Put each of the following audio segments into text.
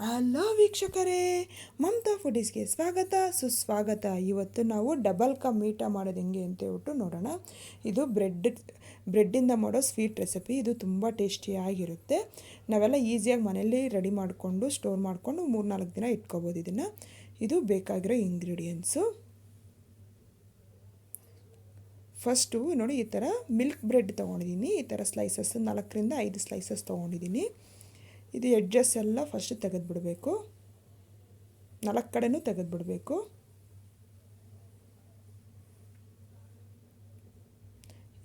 Hello ವೀಕ್ಷಕರೇ, ಮಮತಾ ಫುಡೀಸ್ಗೆ ಸ್ವಾಗತ ಸುಸ್ವಾಗತ. ಇವತ್ತು ನಾವು ಡಬಲ್ ಕಾ ಮೀಟಾ ಮಾಡೋದು ಹೆಂಗೆ ಅಂತ ಹೇಳ್ಬಿಟ್ಟು ನೋಡೋಣ. ಇದು ಬ್ರೆಡ್ಡಿಂದ ಮಾಡೋ ಸ್ವೀಟ್ ರೆಸಿಪಿ. ಇದು ತುಂಬ ಟೇಸ್ಟಿಯಾಗಿರುತ್ತೆ. ನಾವೆಲ್ಲ ಈಸಿಯಾಗಿ ಮನೆಯಲ್ಲಿ ರೆಡಿ ಮಾಡಿಕೊಂಡು ಸ್ಟೋರ್ ಮಾಡಿಕೊಂಡು 3-4 ದಿನ ಇಟ್ಕೋಬೋದು ಇದನ್ನು. ಇದು ಬೇಕಾಗಿರೋ ಇಂಗ್ರೀಡಿಯೆಂಟ್ಸು. ಫಸ್ಟು ನೋಡಿ, ಈ ಥರ ಮಿಲ್ಕ್ ಬ್ರೆಡ್ ತೊಗೊಂಡಿದ್ದೀನಿ. ಈ ಥರ ಸ್ಲೈಸಸ್ 4-5 ಸ್ಲೈಸಸ್ ತೊಗೊಂಡಿದ್ದೀನಿ. ಇದು ಎಡ್ಜಸ್ ಎಲ್ಲ ಫಸ್ಟ್ ತೆಗೆದುಬಿಡಬೇಕು. 4 ಕಡೆನೂ ತೆಗೆದುಬಿಡಬೇಕು.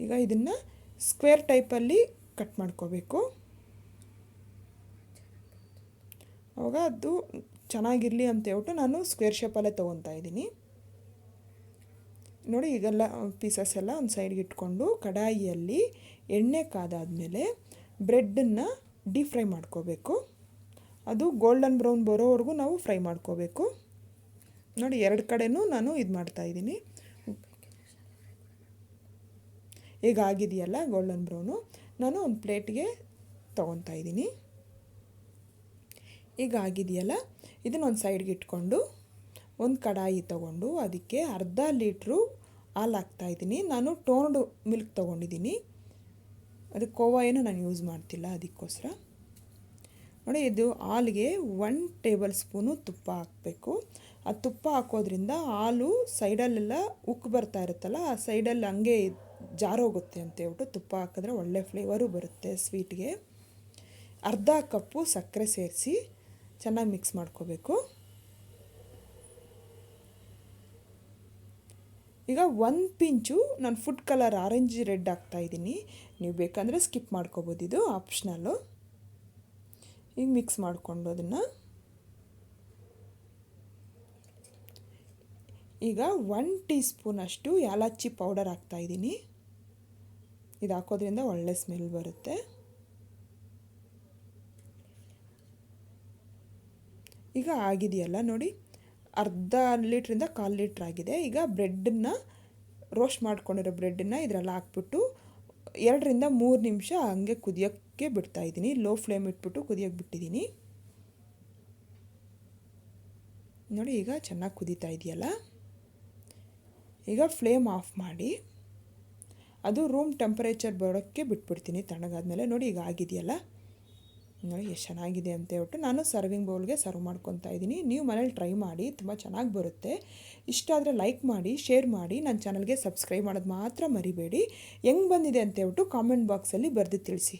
ಈಗ ಇದನ್ನು ಸ್ಕ್ವೇರ್ ಟೈಪಲ್ಲಿ ಕಟ್ ಮಾಡ್ಕೋಬೇಕು. ಅವಾಗ ಅದು ಚೆನ್ನಾಗಿರಲಿ ಅಂತ ಹೇಳ್ಬಿಟ್ಟು ನಾನು ಸ್ಕ್ವೇರ್ ಶೇಪಲ್ಲೇ ತೊಗೊತಾ ಇದ್ದೀನಿ. ನೋಡಿ, ಈಗೆಲ್ಲ ಪೀಸಸ್ ಎಲ್ಲ ಒಂದು ಸೈಡ್ಗೆ ಇಟ್ಕೊಂಡು ಕಡಾಯಿಯಲ್ಲಿ ಎಣ್ಣೆ ಕಾದಾದಮೇಲೆ ಬ್ರೆಡ್ಡನ್ನು ಡೀಪ್ ಫ್ರೈ ಮಾಡ್ಕೋಬೇಕು. ಅದು ಗೋಲ್ಡನ್ ಬ್ರೌನ್ ಬರೋವರೆಗೂ ನಾವು ಫ್ರೈ ಮಾಡ್ಕೋಬೇಕು. ನೋಡಿ, 2 ಕಡೆನೂ ನಾನು ಇದು ಮಾಡ್ತಾಯಿದ್ದೀನಿ. ಈಗ ಆಗಿದೆಯಲ್ಲ ಗೋಲ್ಡನ್ ಬ್ರೌನು, ನಾನು ಒಂದು ಪ್ಲೇಟ್ಗೆ ತೊಗೊತಾ ಇದ್ದೀನಿ. ಈಗ ಆಗಿದೆಯಲ್ಲ, ಇದನ್ನು ಒಂದು ಸೈಡ್ಗೆ ಇಟ್ಕೊಂಡು ಒಂದು ಕಡಾಯಿ ತೊಗೊಂಡು ಅದಕ್ಕೆ ಅರ್ಧ ಲೀಟ್ರು ಹಾಲು ಹಾಕ್ತಾಯಿದ್ದೀನಿ. ನಾನು ಟೋನ್ಡ್ ಮಿಲ್ಕ್ ತೊಗೊಂಡಿದ್ದೀನಿ. ಅದು ಕೋವಾ ಏನು ನಾನು ಯೂಸ್ ಮಾಡ್ತಿಲ್ಲ, ಅದಕ್ಕೋಸ್ಕರ. ನೋಡಿ, ಇದು ಹಾಲಿಗೆ 1 ಟೇಬಲ್ ಸ್ಪೂನು ತುಪ್ಪ ಹಾಕಬೇಕು. ಆ ತುಪ್ಪ ಹಾಕೋದ್ರಿಂದ ಹಾಲು ಸೈಡಲ್ಲೆಲ್ಲ ಉಕ್ಕು ಬರ್ತಾ ಇರುತ್ತಲ್ಲ, ಆ ಸೈಡಲ್ಲಿ ಹಂಗೆ ಜಾರೋಗುತ್ತೆ ಅಂತ ಹೇಳ್ಬಿಟ್ಟು ತುಪ್ಪ ಹಾಕಿದ್ರೆ ಒಳ್ಳೆ ಫ್ಲೇವರು ಬರುತ್ತೆ ಸ್ವೀಟ್ಗೆ. ಅರ್ಧ ಕಪ್ಪು ಸಕ್ಕರೆ ಸೇರಿಸಿ ಚೆನ್ನಾಗಿ ಮಿಕ್ಸ್ ಮಾಡ್ಕೋಬೇಕು. ಈಗ 1 ಪಿಂಚು ನಾನು ಫುಡ್ ಕಲರ್ ಆರೆಂಜ್ ರೆಡ್ ಹಾಕ್ತಾಯಿದ್ದೀನಿ. ನೀವು ಬೇಕಂದರೆ ಸ್ಕಿಪ್ ಮಾಡ್ಕೋಬೋದು, ಇದು ಆಪ್ಷನಲ್ಲು. ಈಗ ಮಿಕ್ಸ್ ಮಾಡಿಕೊಂಡು ಅದನ್ನು ಈಗ 1 ಟೀ ಸ್ಪೂನಷ್ಟು ಏಲಕ್ಕಿ ಪೌಡರ್ ಹಾಕ್ತಾಯಿದ್ದೀನಿ. ಇದು ಹಾಕೋದ್ರಿಂದ ಒಳ್ಳೆ ಸ್ಮೆಲ್ ಬರುತ್ತೆ. ಈಗ ಆಗಿದೆಯಲ್ಲ ನೋಡಿ, ಅರ್ಧ ಲೀಟ್ರಿಂದ 1/4 ಲೀಟ್ರ್ ಆಗಿದೆ. ಈಗ ಬ್ರೆಡ್ಡನ್ನು ರೋಸ್ಟ್ ಮಾಡ್ಕೊಂಡಿರೋ ಬ್ರೆಡ್ಡನ್ನು ಇದರಲ್ಲಿ ಹಾಕ್ಬಿಟ್ಟು 2-3 ನಿಮಿಷ ಹಂಗೆ ಕುದಿಯೋಕ್ಕೆ ಬಿಡ್ತಾಯಿದ್ದೀನಿ. ಲೋ ಫ್ಲೇಮ್ ಇಟ್ಬಿಟ್ಟು ಕುದಿಯೋಕ್ಕೆ ಬಿಟ್ಟಿದ್ದೀನಿ. ನೋಡಿ, ಈಗ ಚೆನ್ನಾಗಿ ಕುದೀತಾ ಇದೆಯಲ್ಲ. ಈಗ ಫ್ಲೇಮ್ ಆಫ್ ಮಾಡಿ ಅದು ರೂಮ್ ಟೆಂಪರೇಚರ್ ಬರೋಕ್ಕೆ ಬಿಟ್ಬಿಡ್ತೀನಿ ತಣ್ಣಗಾದ್ಮೇಲೆ. ನೋಡಿ, ಈಗ ಆಗಿದೆಯಲ್ಲ, ನೋಡಿ ಎಷ್ಟು ಚೆನ್ನಾಗಿದೆ ಅಂತ ಹೇಳ್ಬಿಟ್ಟು ನಾನು ಸರ್ವಿಂಗ್ ಬೌಲ್ಗೆ ಸರ್ವ್ ಮಾಡ್ಕೊತಾ ಇದ್ದೀನಿ. ನೀವು ಮನೇಲಿ ಟ್ರೈ ಮಾಡಿ, ತುಂಬ ಚೆನ್ನಾಗಿ ಬರುತ್ತೆ. ಇಷ್ಟ ಆದರೆ ಲೈಕ್ ಮಾಡಿ, ಶೇರ್ ಮಾಡಿ, ನನ್ನ ಚಾನಲ್ಗೆ ಸಬ್ಸ್ಕ್ರೈಬ್ ಮಾಡೋದು ಮಾತ್ರ ಮರಿಬೇಡಿ. ಹೆಂಗೆ ಬಂದಿದೆ ಅಂತ ಹೇಳ್ಬಿಟ್ಟು ಕಾಮೆಂಟ್ ಬಾಕ್ಸಲ್ಲಿ ಬರೆದು ತಿಳಿಸಿ.